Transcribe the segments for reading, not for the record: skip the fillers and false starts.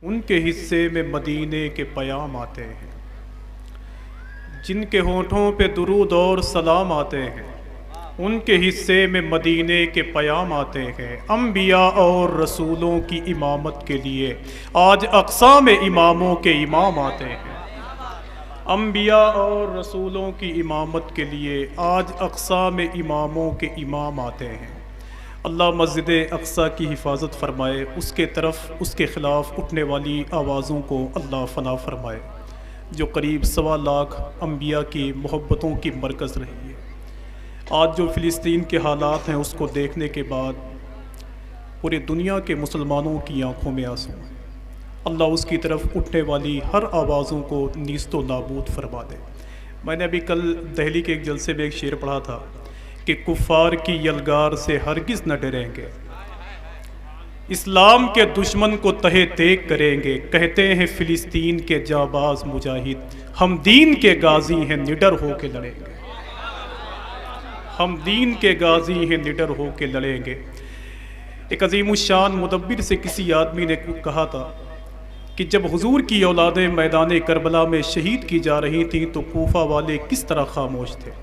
उनके हिस्से में मदीने के पयाम आते हैं, जिनके होठों पे दुरूद और सलाम आते हैं। उनके हिस्से में मदीने के पयाम आते हैं। अम्बिया और रसूलों की इमामत के लिए आज अक़सा में इमामों के इमाम आते हैं। अम्बिया और रसूलों की इमामत के लिए आज अक़सा में इमामों के इमाम आते हैं। अल्लाह मस्जिद अक़सा की हिफाजत फ़रमाए, उसके तरफ उसके ख़िलाफ़ उठने वाली आवाज़ों को अल्लाह फ़ना फ़रमाए, जो करीब 1.25 लाख अम्बिया की मोहब्बतों की मरकज़ रही है। आज जो फ़िलिस्तीन के हालात हैं उसको देखने के बाद पूरी दुनिया के मुसलमानों की आँखों में आंसू हैं। अल्लाह उसकी तरफ उठने वाली हर आवाज़ों को नीस्तो नाबूद फरमा दे। मैंने अभी कल दहली के एक जलसे में एक शेर पढ़ा था कि कुफ़ार की यलगार से हरगिज़ न डरेंगे, इस्लाम के दुश्मन को तहे तेग करेंगे। कहते हैं फ़िलिस्तीन के जाबाज मुजाहिद, हम दीन के गाजी हैं निडर हो के लड़ेंगे। हम दीन के गाजी हैं निडर हो के लड़ेंगे। एक अज़ीमुश्शान मुदब्बिर से किसी आदमी ने कहा था कि जब हुजूर की औलादें मैदान करबला में शहीद की जा रही थीं तो कूफा वाले किस तरह खामोश थे?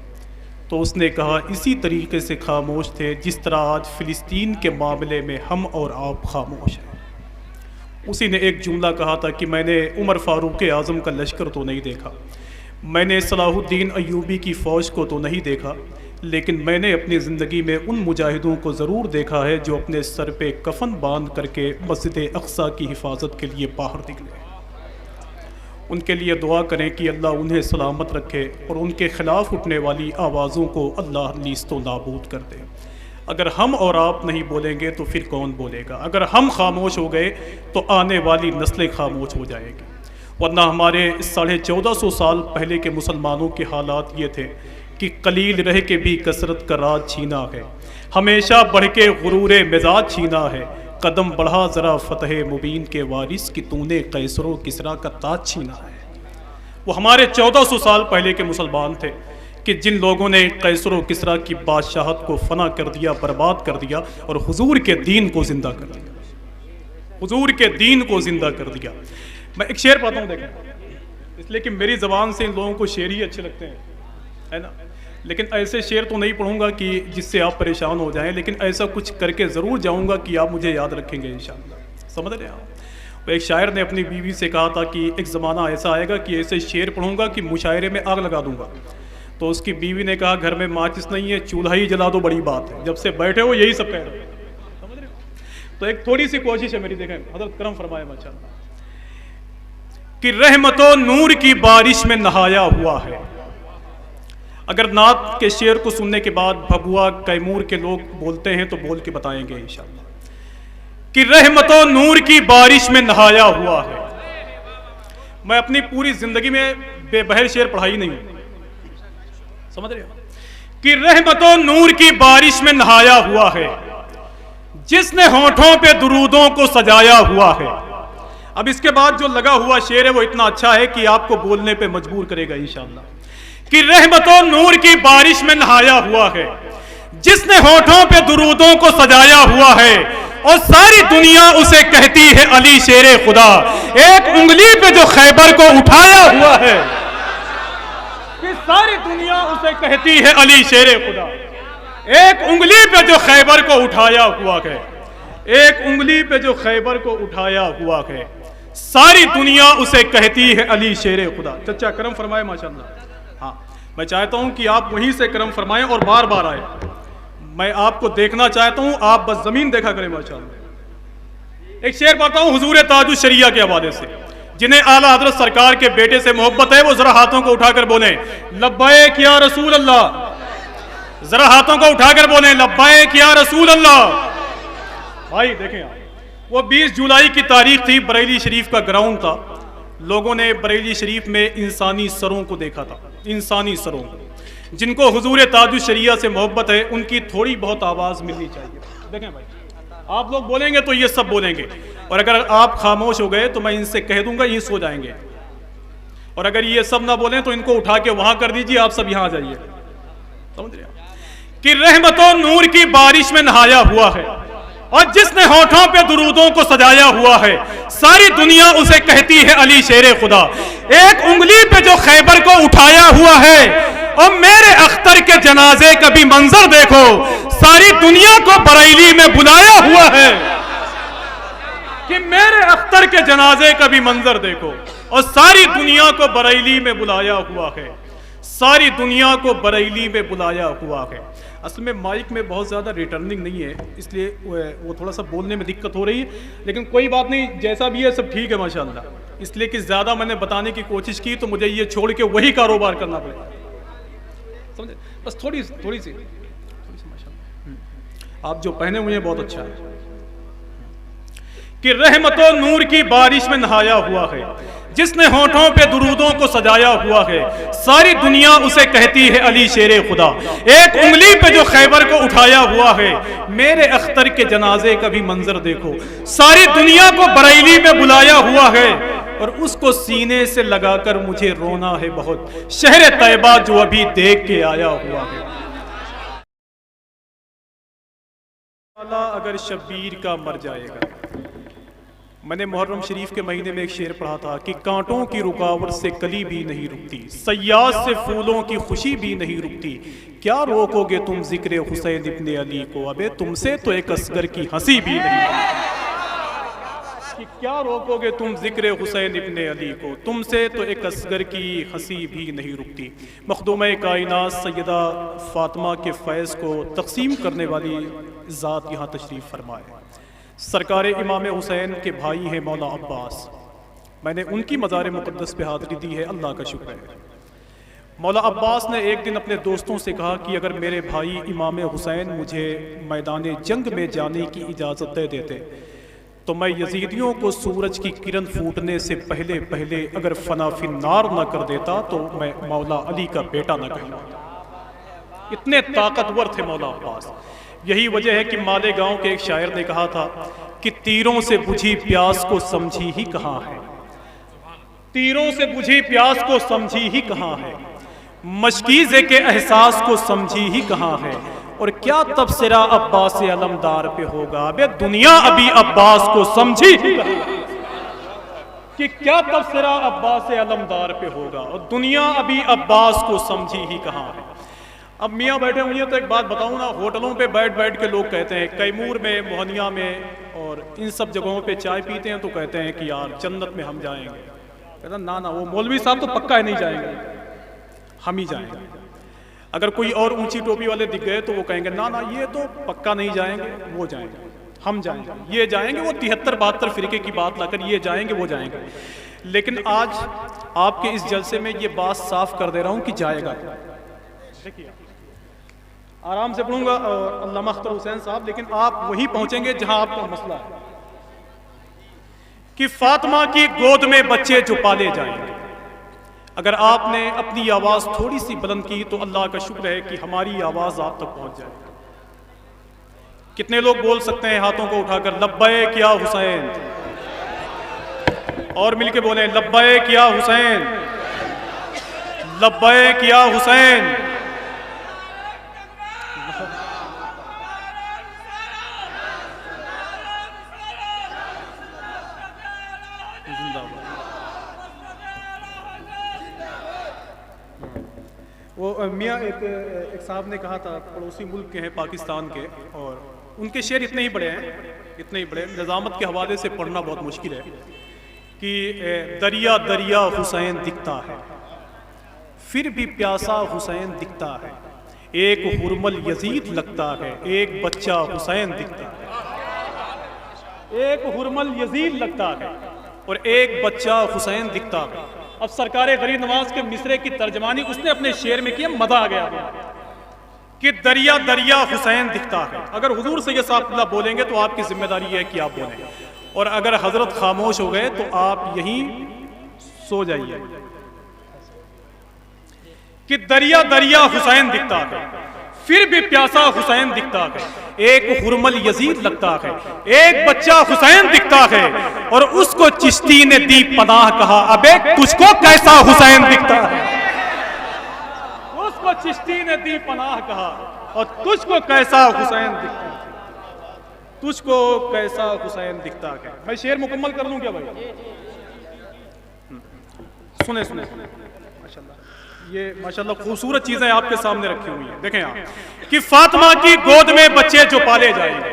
तो उसने कहा, इसी तरीके से खामोश थे जिस तरह आज फ़िलिस्तीन के मामले में हम और आप खामोश हैं। उसी ने एक जुमला कहा था कि मैंने उमर फ़ारूक आज़म का लश्कर तो नहीं देखा, मैंने सलाहुद्दीन अय्यूबी की फ़ौज को तो नहीं देखा, लेकिन मैंने अपनी ज़िंदगी में उन मुजाहिदों को ज़रूर देखा है जो अपने सर पे कफन बांध करके मस्जिद अक़सा की हिफाजत के लिए बाहर निकले। उनके लिए दुआ करें कि अल्लाह उन्हें सलामत रखे और उनके ख़िलाफ़ उठने वाली आवाज़ों को अल्लाह नीस्तो नाबूद कर दे। अगर हम और आप नहीं बोलेंगे तो फिर कौन बोलेगा? अगर हम खामोश हो गए तो आने वाली नस्लें खामोश हो जाएगी। वरना हमारे 1450 साल पहले के मुसलमानों के हालात ये थे कि कलील रह के भी कसरत का राज छीना है, हमेशा बढ़ के गुरूरे मिजाज छीना है। कदम बढ़ा ज़रा फ़तह मुबीन के वारिस की, तूने कैसरो किसरा का ताज छीना है। वो हमारे 1400 साल पहले के मुसलमान थे कि जिन लोगों ने कैसरो किसरा की बादशाहत को फना कर दिया, बर्बाद कर दिया और हुजूर के दीन को ज़िंदा कर दिया। हुजूर के दीन को ज़िंदा कर दिया। मैं एक शेर पढ़ता हूँ, देखें, इसलिए कि मेरी ज़बान से इन लोगों को शेर ही अच्छे लगते हैं, है ना। लेकिन ऐसे शेर तो नहीं पढ़ूंगा कि जिससे आप परेशान हो जाएं, लेकिन ऐसा कुछ करके ज़रूर जाऊंगा कि आप मुझे याद रखेंगे इंशाअल्लाह। समझ रहे हैं आप? तो एक शायर ने अपनी बीवी से कहा था कि एक ज़माना ऐसा आएगा कि ऐसे शेर पढ़ूंगा कि मुशायरे में आग लगा दूंगा। तो उसकी बीवी ने कहा, घर में माचिस नहीं है, चूल्हा ही जला दो, बड़ी बात है। जब से बैठे हो यही सब कह रहे हो, समझ रहे हो? तो एक थोड़ी सी कोशिश है मेरी, देखें हज़रत करम फरमाए माशाअल्लाह कि रहमतो नूर की बारिश में नहाया हुआ है। अगर नात के शेर को सुनने के बाद भभुआ कैमूर के लोग बोलते हैं तो बोल के बताएंगे इंशाअल्लाह कि रहमतो नूर की बारिश में नहाया हुआ है। मैं अपनी पूरी जिंदगी में बेबहर शेर पढ़ाई नहीं, समझ रहे हो? कि रहमतो नूर की बारिश में नहाया हुआ है, जिसने होठों पे दुरूदों को सजाया हुआ है। अब इसके बाद जो लगा हुआ शेर है वो इतना अच्छा है कि आपको बोलने पे मजबूर करेगा इंशाअल्लाह। कि रहमतो नूर की बारिश में नहाया हुआ है, जिसने होठों पे दुरूदों को सजाया हुआ है और सारी दुनिया उसे कहती है अली शेरे खुदा। एक उंगली पे जो खैबर को उठाया हुआ है, कि सारी दुनिया उसे कहती है अली शेरे खुदा। एक उंगली पे जो खैबर को उठाया हुआ है, एक उंगली पे जो खैबर को उठाया हुआ है, सारी दुनिया उसे कहती है अली शेरे खुदा। चचा करम फरमाए माशाअल्लाह। हाँ, मैं चाहता हूं कि आप वहीं से करम फरमाएं और बार बार आए। मैं आपको देखना चाहता हूं, आप बस जमीन देखा करें माशाअल्लाह। एक शेर पढ़ता हूं हुजूर ताजुल शरिया के हवाले से, जिन्हें आला हजरत सरकार के बेटे से मोहब्बत है, वो जरा हाथों को उठाकर बोले लब्बैक या रसूल अल्लाह। जरा हाथों को उठाकर बोले लब्बैक या रसूल अल्लाह। भाई देखें आप, वो 20 जुलाई की तारीख थी, बरेली शरीफ का ग्राउंड था। लोगों ने बरेली शरीफ में इंसानी सरों को देखा था, इंसानी सरों को। जिनको हुजूर ताजुल शरिया से मोहब्बत है उनकी थोड़ी बहुत आवाज़ मिलनी चाहिए। देखें भाई, आप लोग बोलेंगे तो ये सब बोलेंगे, और अगर आप खामोश हो गए तो मैं इनसे कह दूंगा ये सो जाएंगे, और अगर ये सब ना बोलें तो इनको उठा के वहां कर दीजिए, आप सब यहां आ जाइए। समझ रहे हैं? कि रहमतो नूर की बारिश में नहाया हुआ है, और जिसने होठों पे दुरूदों को सजाया हुआ है, सारी दुनिया उसे कहती है अली शेरे खुदा। एक उंगली पे जो खैबर को उठाया हुआ है, और मेरे अख्तर के जनाजे का भी मंजर देखो, सारी दुनिया को बरेली में बुलाया हुआ है कि मेरे अख्तर के जनाजे का भी मंजर देखो, और सारी दुनिया को बरेली में बुलाया हुआ है, सारी दुनिया को बरेली में बुलाया हुआ है। असल में माइक में बहुत ज़्यादा रिटर्निंग नहीं है, इसलिए वो थोड़ा सा बोलने में दिक्कत हो रही है, लेकिन कोई बात नहीं, जैसा भी है सब ठीक है माशाल्लाह। इसलिए कि ज़्यादा मैंने बताने की कोशिश की तो मुझे ये छोड़ के वही कारोबार करना पड़ेगा, समझे? बस थोड़ी सी माशाल्लाह। आप जो पहने हुए हैं बहुत अच्छा है कि रहमतों नूर की बारिश में नहाया हुआ है, जिसने होठों पे दुरूदों को सजाया हुआ है, सारी दुनिया उसे कहती है अली शेरे खुदा। एक उंगली पे जो खैबर को उठाया हुआ है, मेरे अख्तर के जनाजे का भी मंजर देखो, सारी दुनिया को बरेली में बुलाया हुआ है, और उसको सीने से लगाकर मुझे रोना है बहुत, शहर तैयबा जो अभी देख के आया हुआ है। अगर शब्बीर का मर जाएगा। मैंने मुहर्रम शरीफ के महीने में एक शेर पढ़ा था कि कांटों की रुकावट से कली भी नहीं रुकती, सयाद से फूलों की खुशी भी नहीं रुकती, क्या रोकोगे तुम जिक्र हुसैन इब्ने अली को, अबे तुमसे तो एक असगर की हंसी भी नहीं, कि क्या रोकोगे तुम जिक्र हुसैन इब्ने अली को, तुमसे तो एक असगर की हंसी भी नहीं रुकती। मखदूम कायनात सैयदा फातिमा के फैज़ को तकसीम करने वाली ज़ात यहाँ तशरीफ़ फरमाए। सरकार इमाम हुसैन के भाई हैं मौला अब्बास, मैंने उनकी मज़ार मुक़द्दस पे हाज़िरी दी है, अल्लाह का शुक्र है। मौला अब्बास ने एक दिन अपने दोस्तों से कहा कि अगर मेरे भाई इमाम हुसैन मुझे मैदान जंग में जाने की इजाज़त दे देते तो मैं यजीदियों को सूरज की किरण फूटने से पहले पहले अगर फना फिन्नार न कर देता तो मैं मौला अली का बेटा न कहलाता। इतने ताकतवर थे मौला अब्बास। यही वजह है कि मालेगांव के एक शायर ने कहा था कि तीरों से बुझी प्यास को समझी ही कहाँ है, तीरों से बुझी प्यास को समझी ही कहाँ है, मशकीज़े के एहसास को समझी ही कहाँ है, और क्या तबसरा अब्बास अलमदार पे होगा, अबे दुनिया अभी अब्बास को समझी ही कहाँ है, कि क्या तबसरा अब्बास अलमदार पे होगा, और दुनिया अभी अब्बास को समझी ही कहाँ है। अब मियाँ बैठे हुए हैं तो एक बात बताऊँ ना, होटलों पे बैठ बैठ के लोग कहते हैं, कैमूर में, मोहनिया में और इन सब जगहों पे चाय पीते हैं तो कहते हैं कि यार जन्नत में हम जाएंगे। कहता ना ना, वो मौलवी साहब तो पक्का है नहीं जाएंगे, हम ही जाएंगे। अगर कोई और ऊंची टोपी वाले दिख गए तो वो कहेंगे ना ना ये तो पक्का नहीं जाएंगे, वो जाएंगे, हम जाएंगे, ये जाएंगे, वो 73-72 फिरके की बात लाकर ये जाएंगे वो जाएंगे। लेकिन आज आपके इस जलसे में ये बात साफ कर दे रहा हूँ कि जाएगा। देखिए आराम से पढ़ूंगा अल्लामा अख्तर हुसैन साहब, लेकिन आप वहीं पहुंचेंगे जहां आपका मसला है कि फातिमा की गोद में बच्चे जो पाले जाएंगे। अगर आपने अपनी आवाज थोड़ी सी बुलंद की तो अल्लाह का शुक्र है कि हमारी आवाज आप तक पहुंच जाए। कितने लोग बोल सकते हैं हाथों को उठाकर लब्बैक या हुसैन, और मिलके बोले लब्बैक या हुसैन, लब्बैक या हुसैन। वो मियाँ एक साहब ने कहा था, पड़ोसी मुल्क के हैं पाकिस्तान के, और उनके शेर इतने ही बड़े हैं, इतने ही बड़े, निज़ामत के हवाले से पढ़ना बहुत मुश्किल है कि दरिया दरिया हुसैन दिखता है, फिर भी प्यासा हुसैन दिखता है, एक हुरमल यजीद लगता है, एक बच्चा हुसैन दिखता है, एक हुरमल यजीद लगता है और एक बच्चा हुसैन दिखता है। अब सरकार गरीब नवाज के मिसरे की तर्जमानी उसने अपने शेर में किया, मजा आ गया कि दरिया दरिया हुसैन दिखता है। अगर हुजूर सैयद साहब बोलेंगे तो आपकी जिम्मेदारी है कि आप बोलें, और अगर हजरत खामोश हो गए तो आप यहीं सो जाइए कि दरिया दरिया हुसैन दिखता है, फिर भी प्यासा हुसैन दिखता है, एक हुरमल यजीद लगता है, एक बच्चा हुसैन दिखता है, और उसको चिश्ती ने दी पनाह कहा, अबे तुझको कैसा हुसैन दिखता है। उसको चिश्ती ने दी पनाह कहा और तुझको कैसा हुसैन दिखता है। तुझको कैसा हुसैन दिखता है। मैं शेर मुकम्मल कर दूं क्या भाई? सुने सुने माशाल्लाह, ये माशाल्लाह खूबसूरत चीजें आपके सामने रखी हुई हैं। देखें आप कि फातिमा की गोद में बच्चे जो पाले जाएंगे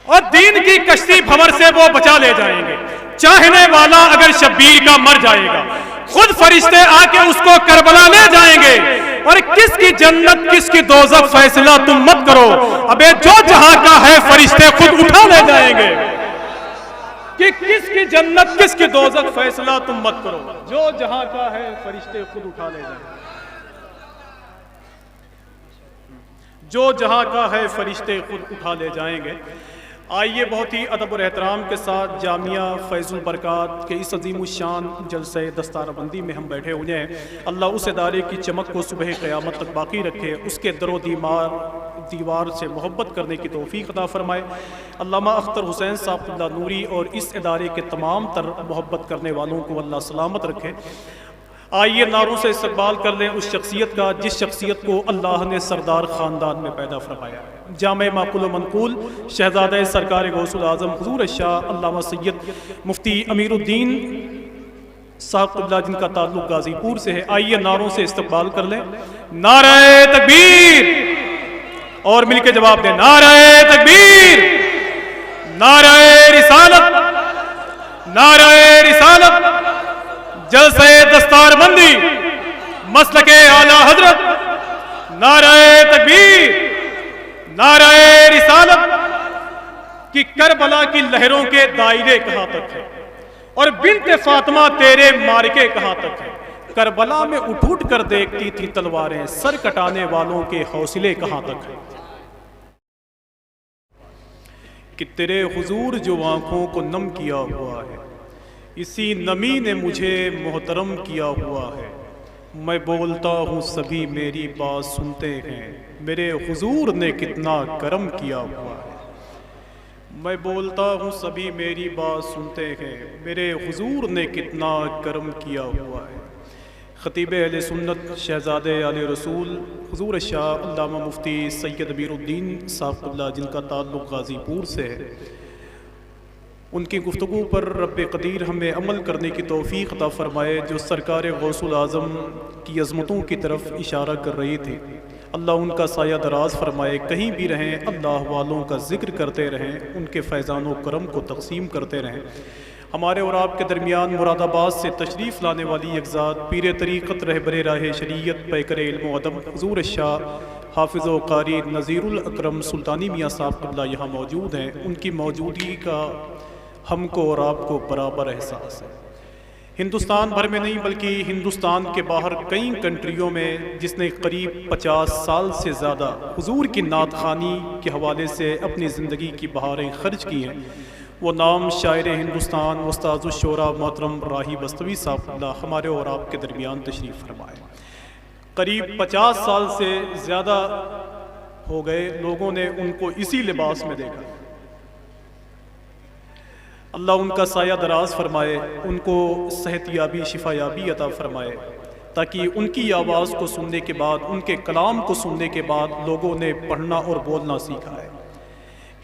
और दीन की कश्ती भंवर से वो बचा ले जाएंगे। चाहने वाला अगर शब्बीर का मर जाएगा, खुद फरिश्ते आके उसको करबला ले जाएंगे। और किसकी जन्नत किसकी दोज़ख फैसला तुम मत करो, अबे जो जहां का है फरिश्ते खुद उठा ले जाएंगे। कि किसकी जन्नत किसकी दोज़ख फैसला तुम मत करो, जो जहां का है फरिश्ते खुद उठा ले जाएंगे। जो जहां का है फरिश्ते खुद उठा ले जाएंगे। आइए बहुत ही अदब और एहतराम के साथ जामिया फैज़ुल बरक़ात के इस अज़ीमुश्शान जलसे दस्तारबंदी में हम बैठे हुए हैं। अल्लाह उस इदारे की चमक को सुबह क़यामत तक बाकी रखे, उसके दरो दीवार से मोहब्बत करने की तौफ़ीक़ अता फ़रमाए। अल्लामा अख्तर हुसैन साहब नूरी और इस इदारे के तमाम तर मोहब्बत करने वालों को अल्लाह सलामत रखे। आइए नारों से इस्तक़बाल कर लें उस शख्सियत का जिस शख्सियत को अल्लाह ने सरदार ख़ानदान में पैदा फरमाया। जामे माकुल मनकूल शहज़ादा सरकार गौसुल आज़म हुज़ूर शाह अल्लामा सैयद मुफ्ती अमीरुद्दीन साहब क़िबला जिनका ताल्लुक़ गाज़ीपुर से है। आइए नारों से इस्तक़बाल कर लें। नारे तकबीर, और मिलकर जवाब दें। नारे तकबीर, नारे रिसालत, नारे रिसालत, जलसे दस्तारबंदी, मसलके आला हजरत। नारे तकबीर, नारे रिसालत। कि करबला की लहरों के दायरे कहां तक है और बिन्ते फातिमा तेरे मार्के कहां तक है। करबला में उठ उठ कर देखती थी तलवारें, सर कटाने वालों के हौसले कहां तक है। कि तेरे हुजूर जो आंखों को नम किया हुआ है, इसी नमी ने मुझे मोहतरम किया हुआ है। मैं बोलता हूँ सभी मेरी बात सुनते हैं, मेरे हुजूर ने कितना करम किया हुआ है। मैं बोलता हूँ सभी मेरी बात सुनते हैं, मेरे हुजूर ने कितना करम किया हुआ है। ख़तीब अहले सुन्नत शहज़ादे आले रसूल हुज़ूर शाह अल्लामा मुफ्ती सैयद अमीरुद्दीन साहब क़िबला जिनका ताल्लुक़ गाज़ीपुर से है, उनकी गुफ्तगू पर रब्बे क़दीर हमें अमल करने की तौफ़ीक़ अता फ़रमाए जो सरकार गौसुल आज़म की अज़मतों की तरफ इशारा कर रही थी। अल्लाह उनका साया दराज फ़रमाए, कहीं भी रहें अल्लाह वालों का ज़िक्र करते रहें, उनके फ़ैज़ान व करम को तक़सीम करते रहें। हमारे और आपके दरमियान मुरादाबाद से तशरीफ़ लाने वाली यकज़ात पीर तरीक़त रहबर राह शरीयत पैकर इल्म व अदब हुज़ूर शाह हाफिज़ व क़ारी नज़ीरुल अकरम सुल्तानी मियाँ साहब क़िबला यहाँ मौजूद हैं। उनकी मौजूदगी का हमको और आपको बराबर एहसास है। हिंदुस्तान भर में नहीं बल्कि हिंदुस्तान के बाहर कई कंट्रियों में जिसने करीब 50 साल से ज़्यादा हुजूर की नात ख़ानी के हवाले से अपनी ज़िंदगी की बहारें खर्च की हैं, वो नाम शायर हिंदुस्तान उस्ताद-उश-शोरा मोहतरम राही बस्तवी साहब हमारे और आपके दरमियान तशरीफ़ फरमाए। करीब 50 साल से ज़्यादा हो गए लोगों ने उनको इसी लिबास में देखा। अल्लाह उनका साया दराज फरमाए, उनको सेहतयाबी शिफायाबी अता फरमाए, ताकि उनकी आवाज़ को सुनने के बाद, उनके कलाम को सुनने के बाद लोगों ने पढ़ना और बोलना सीखा है।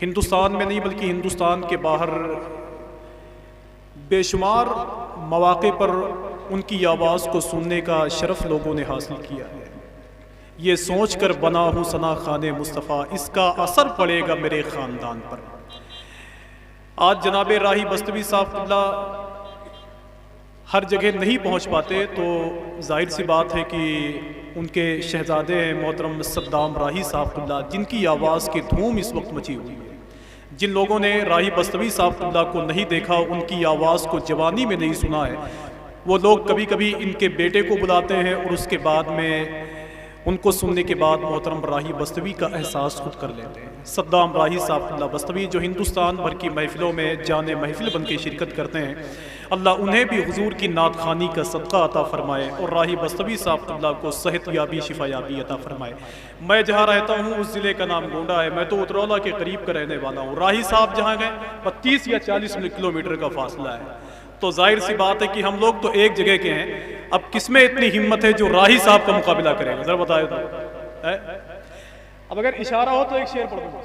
हिंदुस्तान में नहीं बल्कि हिंदुस्तान के बाहर बेशुमार मौक़े पर उनकी आवाज़ को सुनने का शरफ़ लोगों ने हासिल किया है। ये सोच कर बना हूँ सना खाने मुस्तफ़ा, इसका असर पड़ेगा मेरे ख़ानदान पर। आज जनाब राही बस्तवी साहब क़िबला हर जगह नहीं पहुंच पाते, तो जाहिर सी बात है कि उनके शहज़ादे मोहतरम सद्दाम राही साहब क़िबला जिनकी आवाज़ की धूम इस वक्त मची हुई है। जिन लोगों ने राही बस्तवी साहब क़िबला को नहीं देखा, उनकी आवाज़ को जवानी में नहीं सुना है, वो लोग कभी कभी इनके बेटे को बुलाते हैं और उसके बाद में उनको सुनने के बाद मोहतरम राही बस्तवी का एहसास खुद कर लेते हैं। सद्दाम राही साहब बस्तवी जो हिंदुस्तान भर की महफ़िलों में जाने महफ़िल बन के शिरकत करते हैं, अल्लाह उन्हें भी हुजूर की नात ख़ानी का सदका अता फ़रमाए और राही बस्तवी साहब को सेहतयाबी शिफायाबी अता फ़रमाए। मैं जहाँ रहता हूँ उस ज़िले का नाम गोंडा है, मैं तो उतरौला के करीब का रहने वाला हूँ। राही साहब जहाँ गए 25 या 40 किलोमीटर का फासला है, तो जाहिर सी बात है कि हम लोग तो एक जगह के हैं। अब किसमें इतनी हिम्मत है जो राही साहब का मुकाबला करेगा, जरा बताए तो। अब अगर इशारा हो तो एक शेर पढ़ दूंगा।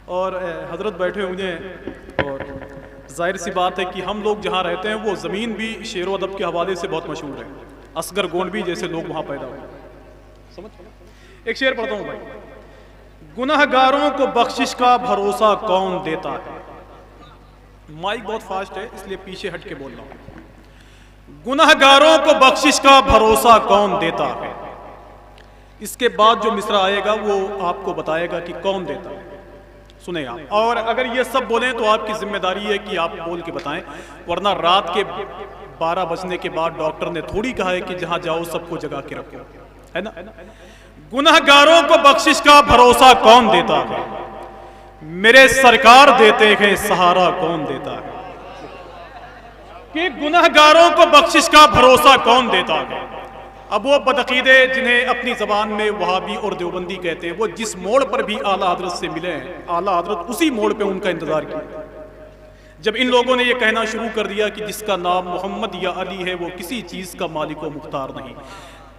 और हजरत बैठे हुए हैं और जाहिर सी बात है कि हम लोग जहाँ रहते हैं वो ज़मीन भी शेर व अदब के हवाले से बहुत मशहूर है। असगर गोंडवी जैसे लोग वहाँ पैदा हुए। समझ, एक शेर पढ़ता हूँ भाई। गुनहगारों को बख्शिश का भरोसा कौन देता है। माइक बहुत फास्ट है इसलिए पीछे हट के बोल रहा हूँ। गुनहगारों को बख्शिश का भरोसा कौन देता है। इसके बाद जो मिसरा आएगा वो आपको बताएगा कि कौन देता है। सुने आप, और अगर ये सब बोलें तो आपकी जिम्मेदारी है कि आप बोल के बताएं, वरना रात के 12 बजने के बाद डॉक्टर ने थोड़ी कहा है कि जहां जाओ सबको जगा के रखो, है ना। गुनहगारों को बख्शिश का भरोसा कौन देता है। मेरे सरकार देते हैं, सहारा कौन देता है। कि गुनहगारों को बख्शिश का भरोसा कौन देता है। अब वो बदअकीदे जिन्हें अपनी ज़बान में वहाबी और देवबंदी कहते हैं, वो जिस मोड़ पर भी आला हजरत से मिले हैं, आला हजरत उसी मोड़ पे उनका इंतजार किया। जब इन लोगों ने ये कहना शुरू कर दिया कि जिसका नाम मोहम्मद या अली है वो किसी चीज़ का मालिक व मुख्तार नहीं,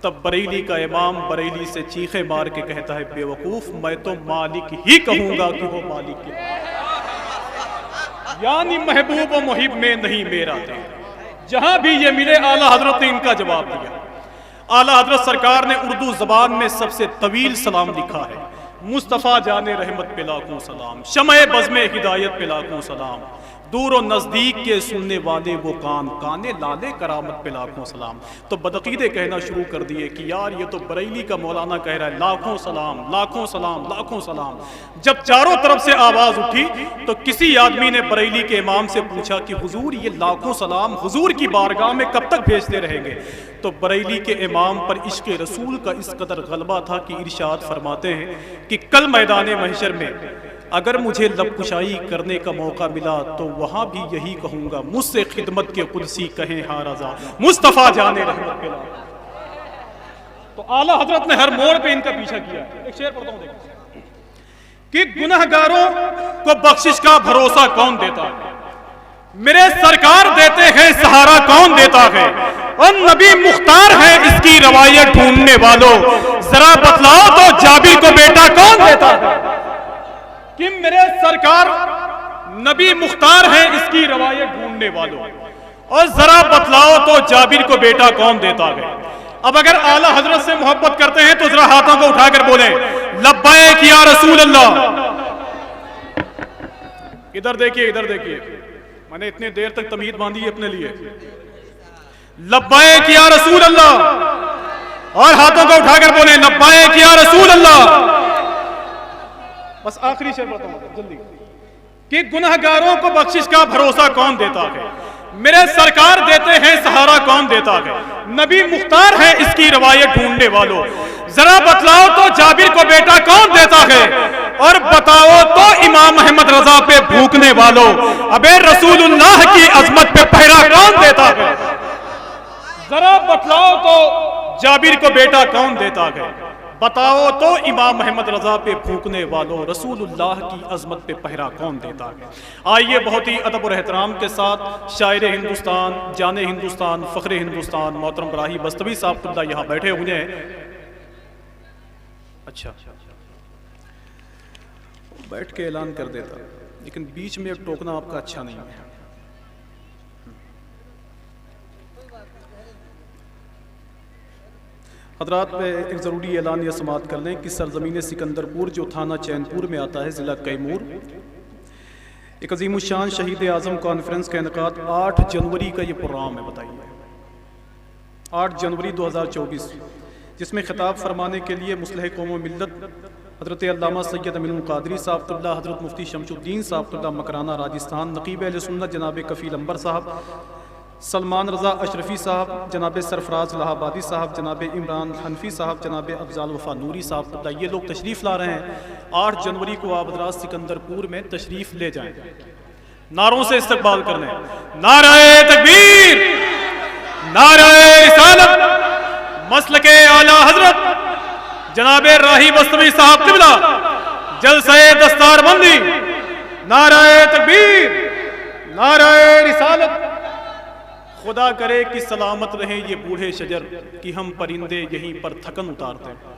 तब बरेली का इमाम बरेली से चीखे मार के कहता है, बेवकूफ़, मैं तो मालिक ही कहूँगा कि वो मालिक के, यानी महबूब व मुहिब में नहीं मेरा थे। जहाँ भी ये मिले आला हजरत ने इनका जवाब दिया। आला हजरत सरकार ने उर्दू ज़बान में सबसे तवील सलाम लिखा है। मुस्तफ़ा जाने रहमत पे लाखों सलाम, शमए बज़्मे हिदायत पे लाखों सलाम, दूर और नज़दीक के सुनने वाले वो कान, काने लाले करामत पे लाखों सलाम। तो बदअकीदे कहना शुरू कर दिए कि यार ये तो बरेली का मौलाना कह रहा है, लाखों सलाम, लाखों सलाम, लाखों सलाम। जब चारों तरफ से आवाज़ उठी तो किसी आदमी ने बरेली के इमाम से पूछा कि हुजूर ये लाखों सलाम हुजूर की बारगाह में कब तक भेजते रहेंगे। तो बरेली के इमाम पर इश्क़ रसूल का इस कदर गलबा था कि इरशाद फरमाते हैं कि कल मैदान महशर में अगर मुझे लबकुशाई करने का मौका मिला तो वहां भी यही कहूंगा, मुझसे खिदमत के कुदसी कहें हाँ रज़ा, मुस्तफ़ा जाने रहमत पे लाखों। तो आला हजरत ने हर मोड़ पे इनका पीछा किया। एक शेर पढ़ता हूं देखो कि गुनहगारों को बख्शिश का भरोसा कौन देता है। मेरे सरकार देते हैं, सहारा कौन देता है। और नबी मुख्तार है इसकी रवायत ढूंढने वालों, जरा बतलाओ तो जाबिर को बेटा कौन देता है। कि मेरे सरकार नबी मुख्तार है इसकी रवायत ढूंढने वालों, और जरा बतलाओ तो जाबिर को बेटा कौन देता है। अब अगर आला हजरत से मोहब्बत करते हैं तो जरा हाथों को उठाकर बोले, लब्बैक या रसूल अल्लाह। इधर देखिए, इधर देखिए, मैंने इतने देर तक तमीज बांधी है अपने लिए। लब्बैक या रसूल अल्लाह, और हाथों को उठाकर बोले, लब्बैक या रसूल अल्लाह। बस आखिरी शेर बताऊं जल्दी कि गुनहगारों को बख्शिश का भरोसा कौन देता है। मेरे सरकार देते हैं, सहारा कौन देता है। नबी मुख्तार है इसकी रवायत ढूंढने वालों, जरा बतलाओ तो जाबिर को बेटा कौन देता है। और बताओ तो इमाम अहमद रजा पे भूखने वालों, अबे रसूलुल्लाह की अजमत पे पहरा कौन देता है। जरा बतलाओ तो जाबिर को बेटा कौन देता है। बताओ तो इमाम अहमद रजा पे फूकने वालों, रसूलुल्लाह की अजमत पे पहरा कौन देता है। आइए बहुत ही अदब और एहतराम के साथ शायर हिंदुस्तान, जाने हिंदुस्तान, फ़ख्रे हिंदुस्तान मोहतरम राही बस्तवी साहब यहाँ बैठे हुए हैं। अच्छा, बैठ के ऐलान कर देता, लेकिन बीच में टोकना आपका अच्छा नहीं है। हजरात में एक ज़रूरी ऐलान या समात कर लें कि सरज़मीन सिकंदरपुर जो थाना चैनपुर में आता है, ज़िला कैमूर, एक अज़ीमुश्शान शहीद आज़म कॉन्फ्रेंस का इनेकाद 8 जनवरी का ये प्रोग्राम है। बताइए 8 जनवरी 2024, जिसमें खिताब फरमाने के लिए मुस्लिह कौम व मिल्लत हज़रत अल्लामा सैयद अमीनुल क़ादरी साहब, हज़रत मुफ्ती शमशुद्दीन साहब मकराना राजस्थान, नक़ीब अहले सुन्नत जनाब कफ़ील अंबर साहब, सलमान रज़ा अशरफी साहब, जनाब सरफराज इलाहाबादी साहब, जनाब इमरान हनफी साहब, जनाब अफजाल वफ़ा नूरी साहब, ये लोग तशरीफ़ ला रहे हैं। 8 जनवरी को आप हज़रात सिकंदरपुर में तशरीफ़ ले जाएं। नारों से इस्तकबाल करने, नाराए तकबीर, नाराए रिसालत, मसलके आला हजरत जनाब राही बस्तवी साहब क़िबला, जलसे दस्तारबंदी, नाराए तकबीर, नाराए रिसालत। खुदा करे कि सलामत रहे ये बूढ़े शजर कि हम परिंदे यहीं पर थकन उतारते हैं।